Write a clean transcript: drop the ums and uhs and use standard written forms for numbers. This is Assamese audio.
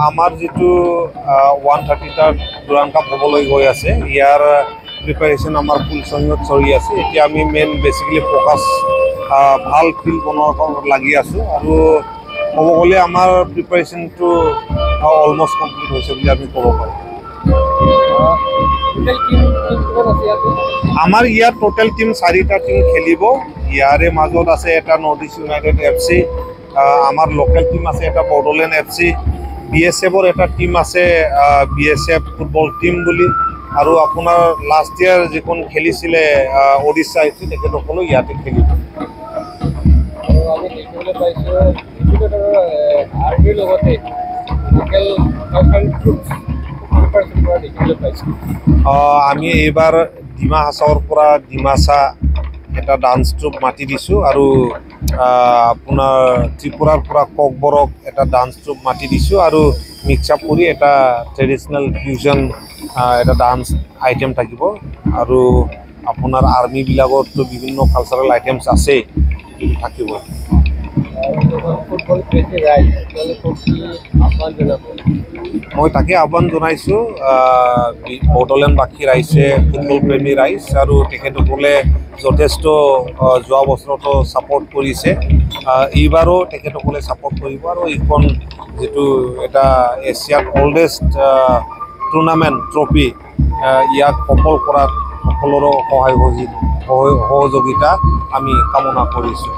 আমাৰ যিটো 130টা ডুৰান্ড কাপ হ'বলৈ গৈ আছে, ইয়াৰ প্ৰিপাৰেশ্যন আমাৰ ফুল ছয়ত চলি আছে। এতিয়া আমি মেইন বেচিকেলি ফ'কাছ ভাল ফিল্ড বনোৱাৰ লাগি আছোঁ, আৰু ক'ব গ'লে আমাৰ প্ৰিপাৰেশ্যনটো অলমষ্ট কমপ্লিট হৈছে বুলি আমি ক'ব পাৰোঁ। আমাৰ ইয়াত টোটেল টিম 4টা টিম খেলিব। ইয়াৰে মাজত আছে এটা নৰ্থ ইষ্ট ইউনাইটেড FC, আমাৰ লোকেল টিম আছে এটা বড়োলেণ্ড FC, BSFৰ এটা টিম আছে BSF ফুটবল টিম বুলি, আৰু আপোনাৰ লাষ্ট ইয়াৰ যিখন খেলিছিলে ওড়িশা FC, তেখেতসকলো ইয়াতে খেলিব। আমি এইবাৰ ডিমা হাছাওৰ পৰা ডিমাচা এটা ডান্স ট্ৰুপ মাতি দিছোঁ, আৰু আপোনাৰ ত্ৰিপুৰাৰ পৰা ককবৰক এটা ডান্স ট্ৰুপ মাতি দিছোঁ, আৰু মিক্স আপ কৰি এটা ট্ৰেডিশ্যনেল ফিউজন এটা ডান্স আইটেম থাকিব। আৰু আপোনাৰ আৰ্মিবিলাকতো বিভিন্ন কালচাৰেল আইটেমছ আছেই, থাকিব। মই তাকে আহ্বান জনাইছোঁ, বড়োলেণ্ডবাসী ৰাইজে ফুটবল প্ৰেমী ৰাইজ, আৰু তেখেতসকলে যথেষ্ট যোৱা বছৰতো ছাপোৰ্ট কৰিছে, এইবাৰো তেখেতসকলে ছাপোৰ্ট কৰিব, আৰু এইখন যিটো এটা এছিয়াৰ অল্ডেষ্ট টুৰ্ণামেণ্ট ট্ৰফি, ইয়াক সফল কৰাত সকলোৰে সহযোগিতা আমি কামনা কৰিছোঁ।